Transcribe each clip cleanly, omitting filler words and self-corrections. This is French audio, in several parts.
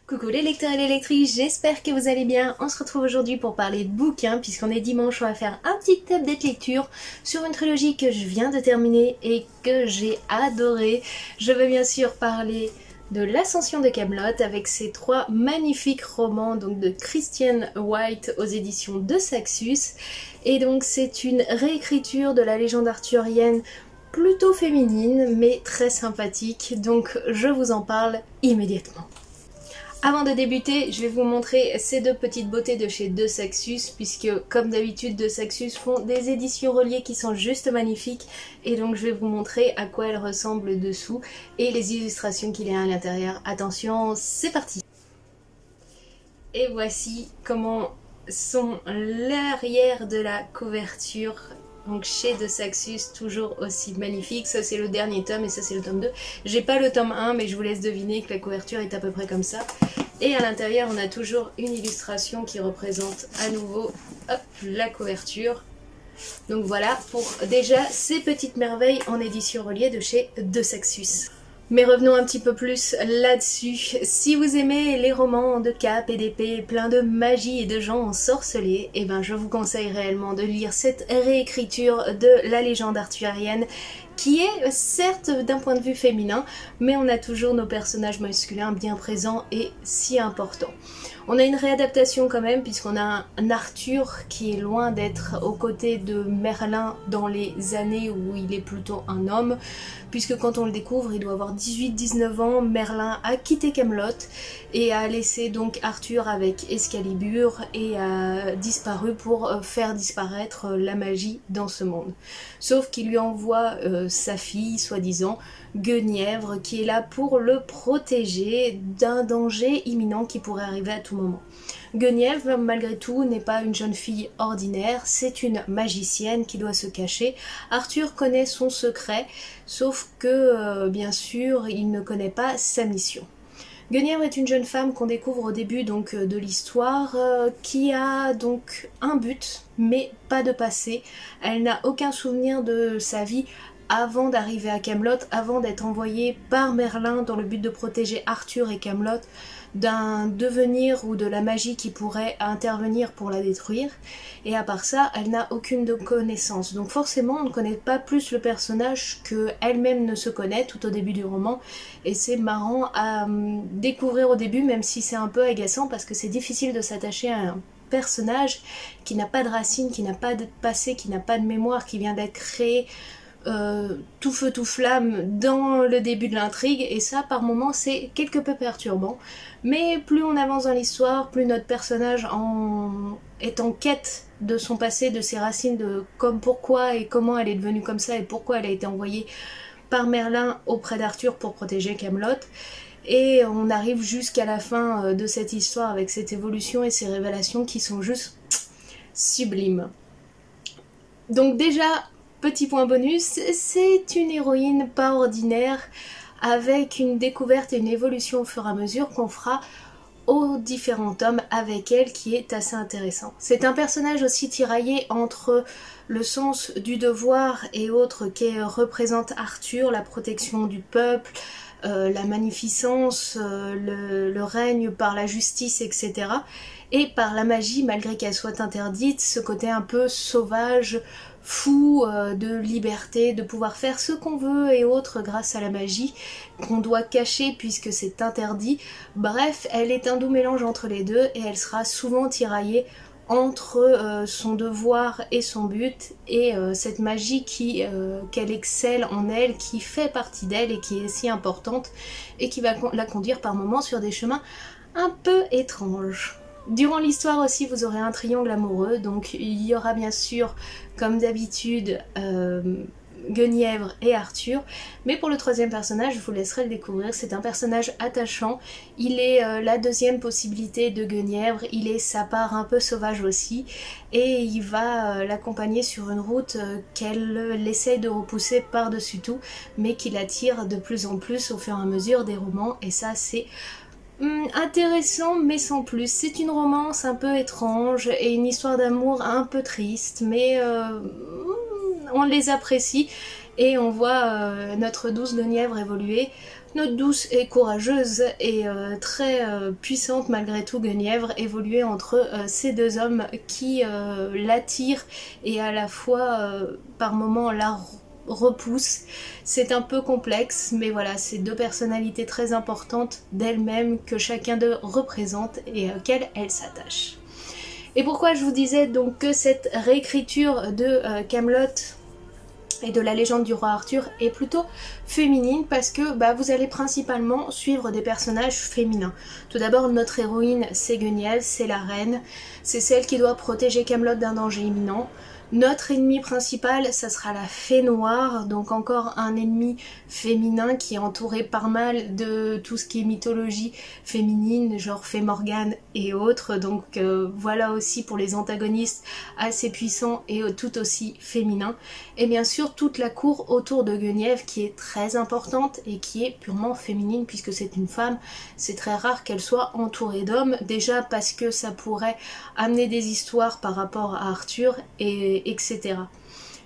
Coucou les lecteurs et les lectrices, j'espère que vous allez bien. On se retrouve aujourd'hui pour parler de bouquins, puisqu'on est dimanche, on va faire un petit update lecture sur une trilogie que je viens de terminer et que j'ai adorée. Je veux bien sûr parler de l'Ascension de Camelot avec ses 3 magnifiques romans donc de Christian White aux éditions de Saxus. Et donc c'est une réécriture de la légende arthurienne plutôt féminine mais très sympathique, donc je vous en parle immédiatement. Avant de débuter, je vais vous montrer ces 2 petites beautés de chez De Saxus, puisque comme d'habitude De Saxus font des éditions reliées qui sont juste magnifiques, et donc je vais vous montrer à quoi elles ressemblent dessous et les illustrations qu'il y a à l'intérieur. Attention, c'est parti! Et voici comment sont l'arrière de la couverture. Donc chez De Saxus, toujours aussi magnifique. Ça c'est le dernier tome et ça c'est le tome 2. J'ai pas le tome 1 mais je vous laisse deviner que la couverture est à peu près comme ça. Et à l'intérieur on a toujours une illustration qui représente à nouveau hop, la couverture. Donc voilà pour déjà ces petites merveilles en édition reliée de chez De Saxus. Mais revenons un petit peu plus là-dessus. Si vous aimez les romans de cap et d'épée, plein de magie et de gens ensorcelés, eh ben je vous conseille réellement de lire cette réécriture de la légende arthurienne qui est certes d'un point de vue féminin, mais on a toujours nos personnages masculins bien présents et si importants. On a une réadaptation quand même puisqu'on a un Arthur qui est loin d'être aux côtés de Merlin dans les années où il est plutôt un homme, puisque quand on le découvre il doit avoir 18-19 ans, Merlin a quitté Camelot et a laissé donc Arthur avec Excalibur et a disparu pour faire disparaître la magie dans ce monde. Sauf qu'il lui envoie sa fille, soi-disant, Guenièvre, qui est là pour le protéger d'un danger imminent qui pourrait arriver à tout moment. Guenièvre, malgré tout, n'est pas une jeune fille ordinaire, c'est une magicienne qui doit se cacher. Arthur connaît son secret, sauf que, bien sûr, il ne connaît pas sa mission. Guenièvre est une jeune femme qu'on découvre au début donc de l'histoire, qui a donc un but, mais pas de passé. Elle n'a aucun souvenir de sa vie avant d'arriver à Camelot, avant d'être envoyée par Merlin dans le but de protéger Arthur et Camelot d'un devenir ou de la magie qui pourrait intervenir pour la détruire. Et à part ça, elle n'a aucune connaissance. Donc forcément, on ne connaît pas plus le personnage qu'elle-même ne se connaît tout au début du roman. Et c'est marrant à découvrir au début, même si c'est un peu agaçant parce que c'est difficile de s'attacher à un personnage qui n'a pas de racines, qui n'a pas de passé, qui n'a pas de mémoire, qui vient d'être créé tout feu tout flamme dans le début de l'intrigue, et ça par moments c'est quelque peu perturbant, mais plus on avance dans l'histoire, plus notre personnage est en quête de son passé, de ses racines, de pourquoi et comment elle est devenue comme ça et pourquoi elle a été envoyée par Merlin auprès d'Arthur pour protéger Camelot. Et on arrive jusqu'à la fin de cette histoire avec cette évolution et ces révélations qui sont juste sublimes. Donc déjà, petit point bonus, c'est une héroïne pas ordinaire avec une découverte et une évolution au fur et à mesure qu'on fera aux différents tomes avec elle qui est assez intéressant. C'est un personnage aussi tiraillé entre le sens du devoir et autres qui représente Arthur, la protection du peuple, la magnificence, le règne par la justice, etc. Et par la magie, malgré qu'elle soit interdite, ce côté un peu sauvage, fou, de liberté, de pouvoir faire ce qu'on veut et autres grâce à la magie, qu'on doit cacher puisque c'est interdit. Bref, elle est un doux mélange entre les deux et elle sera souvent tiraillée entre son devoir et son but, et cette magie qu'elle excelle en elle, qui fait partie d'elle et qui est si importante et qui va la conduire par moments sur des chemins un peu étranges. Durant l'histoire aussi vous aurez un triangle amoureux, donc il y aura bien sûr comme d'habitude Guenièvre et Arthur, mais pour le 3e personnage je vous laisserai le découvrir. C'est un personnage attachant, il est la 2e possibilité de Guenièvre, il est sa part un peu sauvage aussi, et il va l'accompagner sur une route qu'elle essaye de repousser par-dessus tout, mais qui l'attire de plus en plus au fur et à mesure des romans, et ça c'est intéressant mais sans plus. C'est une romance un peu étrange et une histoire d'amour un peu triste, mais on les apprécie et on voit notre douce Guenièvre évoluer Notre douce et courageuse et très puissante malgré tout Guenièvre évoluait entre ces deux hommes qui l'attirent et à la fois par moments la repoussent. C'est un peu complexe, mais voilà, c'est deux personnalités très importantes d'elles-mêmes que chacun d'eux représente et auxquelles elles s'attachent. Et pourquoi je vous disais donc que cette réécriture de Kaamelott et de la légende du roi Arthur est plutôt féminine, parce que vous allez principalement suivre des personnages féminins. Tout d'abord, notre héroïne, c'est Guenièvre, c'est la reine, c'est celle qui doit protéger Kaamelott d'un danger imminent. Notre ennemi principal, ça sera la fée noire, donc encore un ennemi féminin qui est entouré par mal de tout ce qui est mythologie féminine, genre fée Morgane et autres, donc voilà aussi pour les antagonistes assez puissants et tout aussi féminins. Et bien sûr toute la cour autour de Guenièvre qui est très importante et qui est purement féminine puisque c'est une femme. C'est très rare qu'elle soit entourée d'hommes, déjà parce que ça pourrait amener des histoires par rapport à Arthur etc.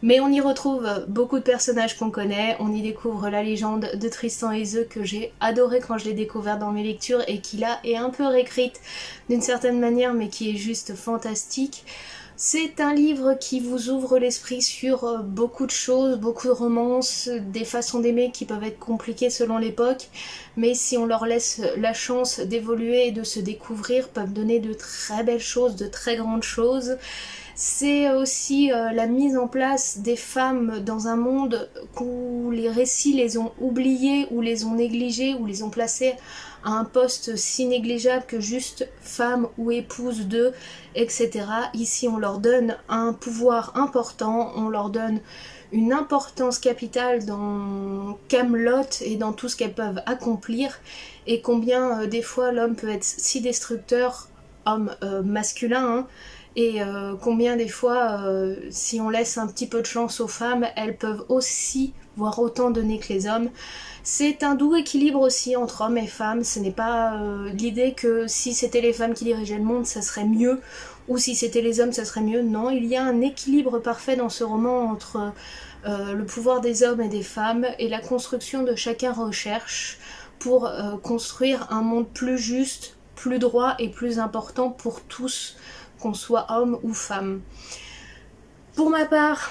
Mais on y retrouve beaucoup de personnages qu'on connaît, on y découvre la légende de Tristan et Iseult que j'ai adoré quand je l'ai découvert dans mes lectures et qui là est un peu réécrite d'une certaine manière mais qui est juste fantastique. C'est un livre qui vous ouvre l'esprit sur beaucoup de choses, beaucoup de romances, des façons d'aimer qui peuvent être compliquées selon l'époque, mais si on leur laisse la chance d'évoluer et de se découvrir, peuvent donner de très belles choses, de très grandes choses. C'est aussi la mise en place des femmes dans un monde où les récits les ont oubliées, ou les ont négligées, ou les ont placées à un poste si négligeable que juste femme ou épouse d'eux, etc. Ici on leur donne un pouvoir important, on leur donne une importance capitale dans Kaamelott et dans tout ce qu'elles peuvent accomplir, et combien des fois l'homme peut être si destructeur, homme masculin, hein, et combien des fois si on laisse un petit peu de chance aux femmes, elles peuvent aussi voire autant donner que les hommes. C'est un doux équilibre aussi entre hommes et femmes, ce n'est pas l'idée que si c'était les femmes qui dirigeaient le monde ça serait mieux, ou si c'était les hommes ça serait mieux. Non, il y a un équilibre parfait dans ce roman entre le pouvoir des hommes et des femmes et la construction de chacun recherche pour construire un monde plus juste, plus droit et plus important pour tous, qu'on soit homme ou femme. Pour ma part,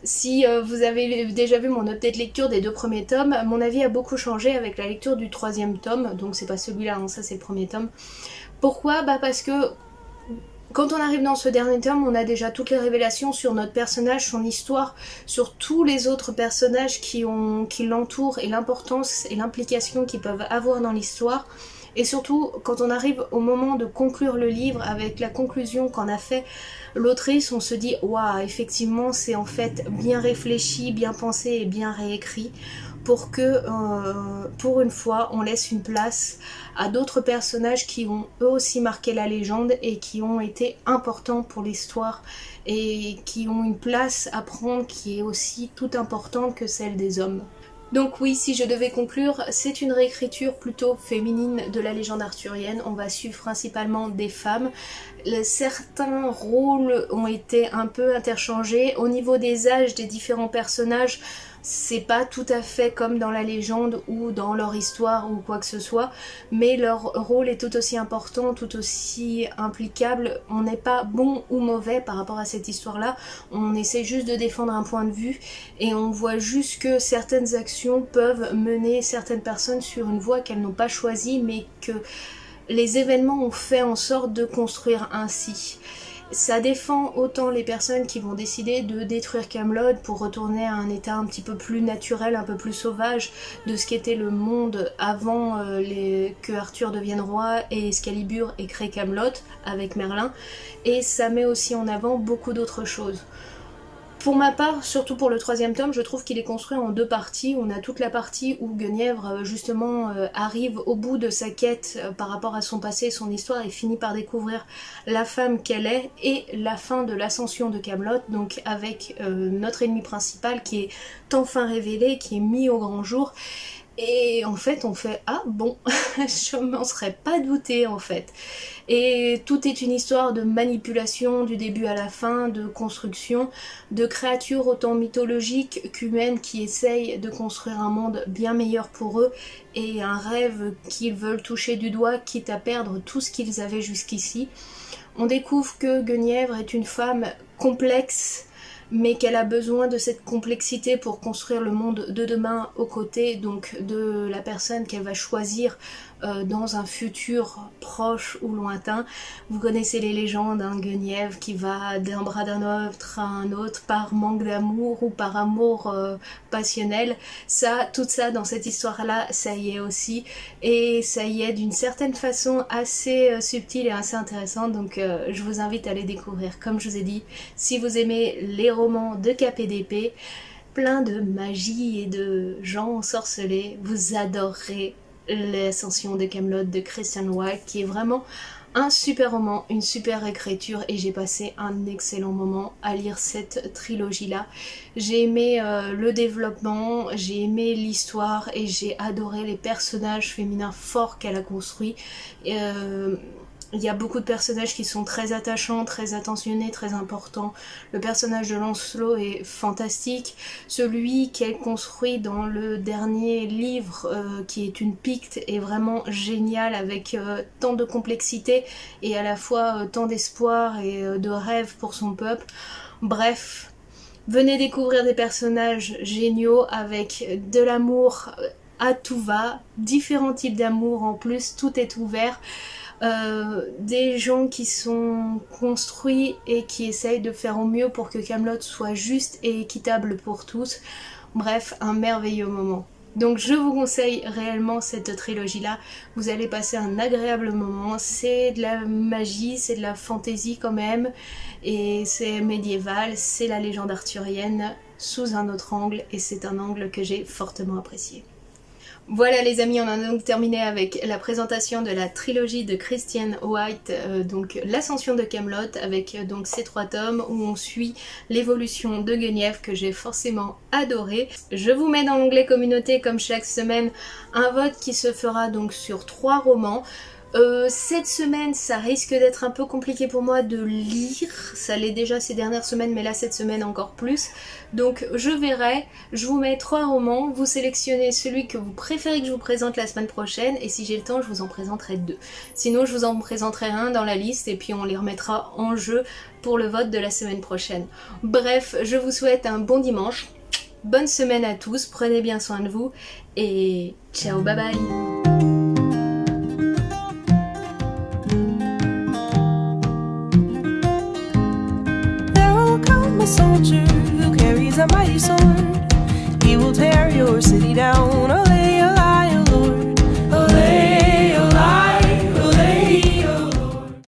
si vous avez déjà vu mon update lecture des 2 premiers tomes, mon avis a beaucoup changé avec la lecture du 3e tome, donc c'est pas celui-là, hein, ça c'est le premier tome. Pourquoi? Parce que quand on arrive dans ce dernier tome, on a déjà toutes les révélations sur notre personnage, son histoire, sur tous les autres personnages qui l'entourent et l'importance et l'implication qu'ils peuvent avoir dans l'histoire. Et surtout, quand on arrive au moment de conclure le livre, avec la conclusion qu'en a fait l'autrice, on se dit « Waouh, effectivement, c'est en fait bien réfléchi, bien pensé et bien réécrit » pour que, pour une fois, on laisse une place à d'autres personnages qui ont eux aussi marqué la légende et qui ont été importants pour l'histoire et qui ont une place à prendre qui est aussi tout importante que celle des hommes. Donc oui, si je devais conclure, c'est une réécriture plutôt féminine de la légende arthurienne. On va suivre principalement des femmes. Certains rôles ont été un peu interchangés. Au niveau des âges des différents personnages, c'est pas tout à fait comme dans la légende ou dans leur histoire ou quoi que ce soit, mais leur rôle est tout aussi important, tout aussi implicable. On n'est pas bon ou mauvais par rapport à cette histoire-là, on essaie juste de défendre un point de vue et on voit juste que certaines actions peuvent mener certaines personnes sur une voie qu'elles n'ont pas choisie, mais que les événements ont fait en sorte de construire ainsi. Ça défend autant les personnes qui vont décider de détruire Kaamelott pour retourner à un état un petit peu plus naturel, un peu plus sauvage de ce qu'était le monde avant que Arthur devienne roi et Excalibur ait créé Kaamelott avec Merlin, et ça met aussi en avant beaucoup d'autres choses. Pour ma part, surtout pour le 3e tome, je trouve qu'il est construit en 2 parties. On a toute la partie où Guenièvre justement arrive au bout de sa quête par rapport à son passé et son histoire et finit par découvrir la femme qu'elle est, et la fin de l'ascension de Kaamelott, donc avec notre ennemi principal qui est enfin révélé, qui est mis au grand jour. Et en fait on fait ah bon, je m'en serais pas douté en fait. Et tout est une histoire de manipulation du début à la fin, de construction, de créatures autant mythologiques qu'humaines qui essayent de construire un monde bien meilleur pour eux et un rêve qu'ils veulent toucher du doigt quitte à perdre tout ce qu'ils avaient jusqu'ici. On découvre que Guenièvre est une femme complexe, mais qu'elle a besoin de cette complexité pour construire le monde de demain aux côtés donc de la personne qu'elle va choisir dans un futur proche ou lointain. Vous connaissez les légendes, hein, Guenièvre qui va d'un bras d'un autre à un autre par manque d'amour ou par amour passionnel. Ça, tout ça dans cette histoire-là, ça y est aussi, et ça y est d'une certaine façon assez subtile et assez intéressante, donc je vous invite à les découvrir. Comme je vous ai dit, si vous aimez les romans de KPDP, plein de magie et de gens ensorcelés, vous adorerez l'Ascension de Camelot de Christian Wilde, qui est vraiment un super roman, une super écriture, et j'ai passé un excellent moment à lire cette trilogie-là. J'ai aimé le développement, j'ai aimé l'histoire et j'ai adoré les personnages féminins forts qu'elle a construits. Il y a beaucoup de personnages qui sont très attachants, très attentionnés, très importants. Le personnage de Lancelot est fantastique. Celui qu'elle construit dans le dernier livre, qui est une Picte, est vraiment génial, avec tant de complexité et à la fois tant d'espoir et de rêve pour son peuple. Bref, venez découvrir des personnages géniaux avec de l'amour à tout va, différents types d'amour en plus, tout est ouvert. Des gens qui sont construits et qui essayent de faire au mieux pour que Camelot soit juste et équitable pour tous. Bref, un merveilleux moment. Donc je vous conseille réellement cette trilogie-là, vous allez passer un agréable moment, c'est de la magie, c'est de la fantaisie quand même, et c'est médiéval, c'est la légende arthurienne sous un autre angle, et c'est un angle que j'ai fortement apprécié. Voilà les amis, on a donc terminé avec la présentation de la trilogie de Christian Wilde, donc l'Ascension de Camelot, avec donc ces 3 tomes où on suit l'évolution de Guenièvre que j'ai forcément adoré. Je vous mets dans l'onglet communauté comme chaque semaine un vote qui se fera donc sur 3 romans. Cette semaine ça risque d'être un peu compliqué pour moi de lire, ça l'est déjà ces dernières semaines mais là cette semaine encore plus, donc je verrai, je vous mets 3 romans, vous sélectionnez celui que vous préférez que je vous présente la semaine prochaine et si j'ai le temps je vous en présenterai 2, sinon je vous en présenterai un dans la liste et puis on les remettra en jeu pour le vote de la semaine prochaine. Bref, je vous souhaite un bon dimanche, bonne semaine à tous, prenez bien soin de vous et ciao bye bye.